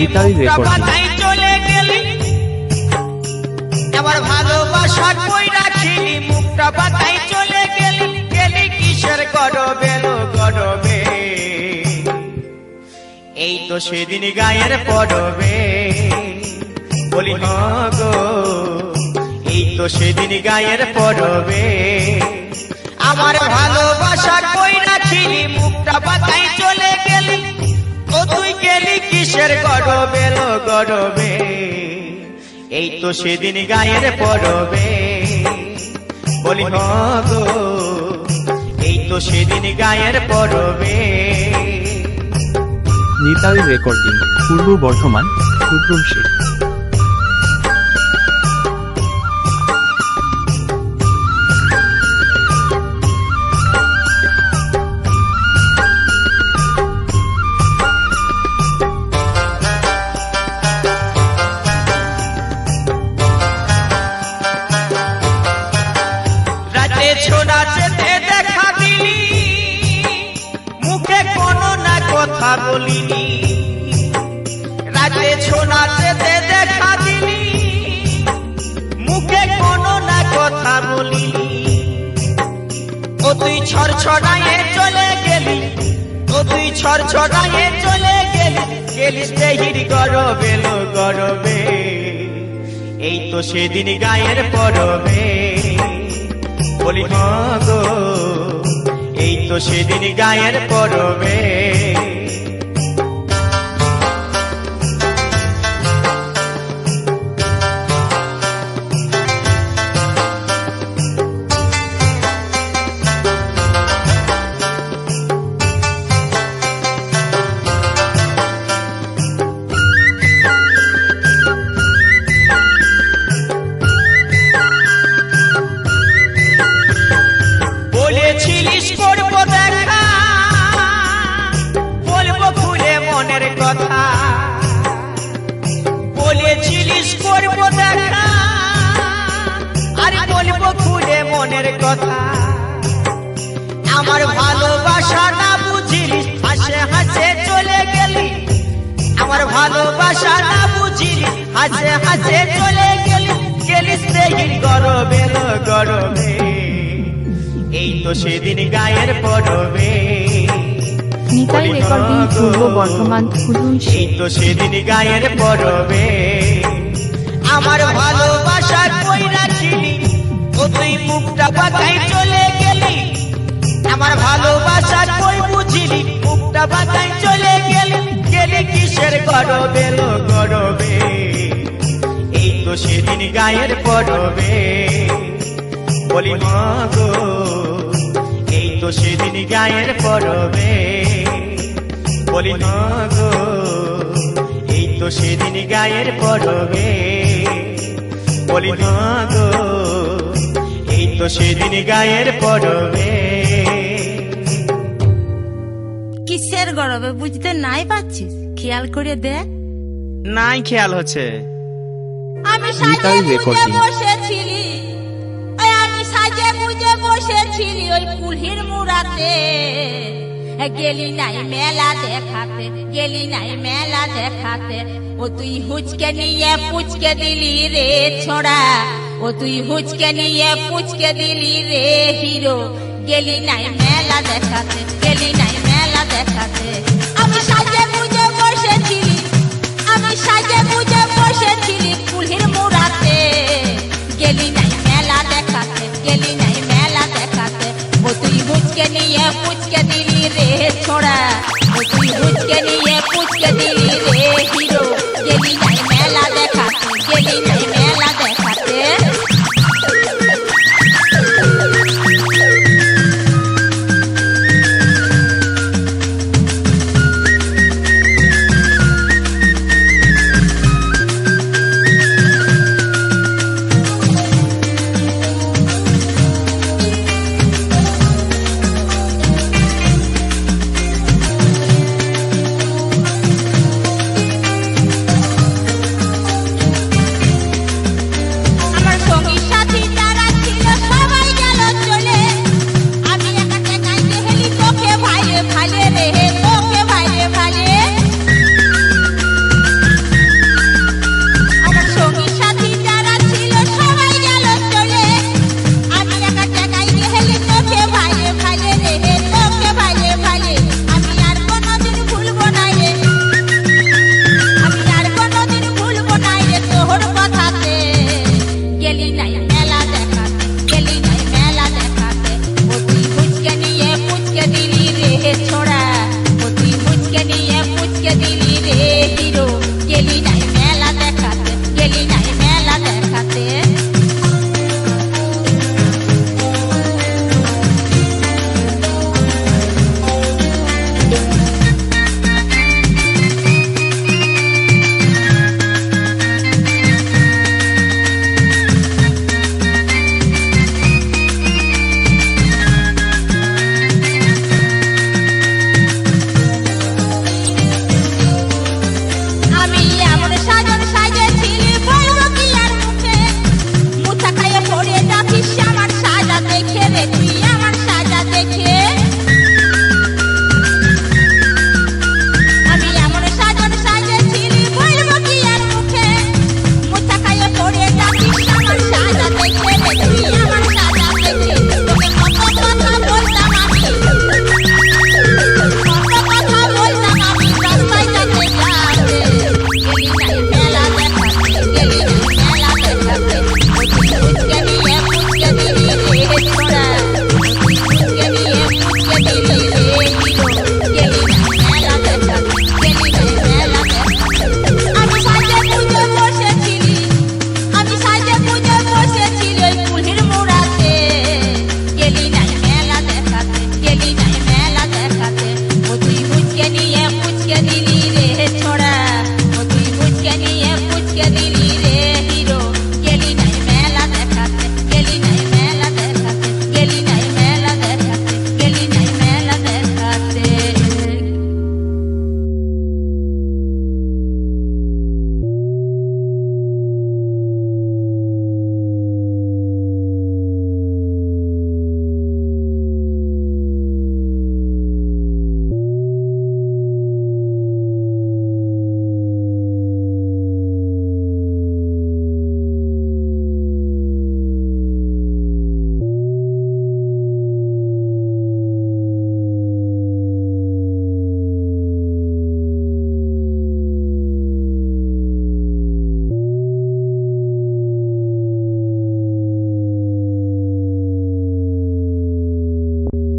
Nitai recording. চলে গেলি আমার ভালোবাসার কই রাখিলি, মুখটা বাতাই চলে গেলি, গেলি কিসের গরবে লো গরবে। এই তো সেদিন গায়ের পড়বে, বলি হ গো এই তো সেদিন গায়ের পড়বে। আমার ভালোবাসার কই রাখিলি, মুখটা বাতাই চলে গেলি, ও তুই গেলি কিসের গরবে লো গরবে। এই তো সেদিন গায়ের পড়বে, বলি হ গো এই তো সেদিন গায়ের পড়বে। নিতাই রেকর্ডিং, পূর্ব বর্ধমান, ক্ষুদ্রমশি। ছোড়াচেতে দেখা দিলি, মুখে কোনো না কথা বলিনি। রাতে ছোড়াচেতে দেখা দিলি, মুখে কোনো না কথা বলিনি। ও তুই ছড়ছড়ায়ে চলে গেলি, ও তুই ছড়ছড়ায়ে চলে গেলি, গেলিস দেহির গরবে লো গরবে। এই তো সেদিন গায়ের পড়বে, বলি হ গো এই তো সেদিন গায়ের পড়বে। বলেছিলিস করবো দেখা, বলবো খুলে মনের কথা। বলেছিলিস করবো দেখা, আর বলবো খুলে মনের কথা। আমার ভালোবাসা না বুঝিলি, হাসে হাসে চলে গেলি। আমার ভালোবাসা না বুঝিলি, হাসে হাসে চলে গেলি, গেলিস দেহির গরবে লো গরবে। এই তো সেদিন গায়ের পড়বে, নিতাই রেকর্ডিং, পূর্ব বর্ধমান, ক্ষুদ্রমশি। এই তো সেদিন গায়ের পড়বে। আমার ভালোবাসা কই রাখিলি, ও তুই মুখটা বাতাই চলে গেলি। আমার ভালোবাসা কই বুঝিলি, মুখটা বাতাই চলে গেলি, গেলি কিসের গরবে লো গরবে। এই তো সেদিন গায়ের পড়বে, বলি হ গো এই তো সেদিন গায়ের পড়বে। বলি হ গো এই তো সেদিন গায়ের পড়বে। বলি হ গো এই তো সেদিন গায়ের পড়বে। কিসের গরবে বুঝতে নাই পাচ্ছিস? খেয়াল করে দেখ। নাই খেয়াল হচ্ছে। আমি নিতাই সাজে গুজে রেকর্ডিং। বসেছিলি, আমি সাজে গুজে বসেছিলি ওই কুলহির মুড়াতে। গেলি নাই মেলা দেখাতে, গেলি নাই মেলা দেখাতে। ও তুই হুচকে নিয়ে পুচকে দিলি রে ছোড়া, ও তুই হুচকে নিয়ে পুচকে দিলি রে হিরো। গেলি নাই মেলা দেখাতে, গেলি নাই মেলা দেখাতে। আমি সাজে গুজে বসেছিলি, আমি সাজে গুজে বসেছিলি কুলহির মুড়াতে। গেলি নাই মেলা দেখাতে, গেলি নাই মেলা দেখাতে। ও তুই হুচকে নিয়ে পুচকে দিলি রে ছোড়া, ও তুই হুচকে নিয়ে পুচকে দিলি রে হিরো।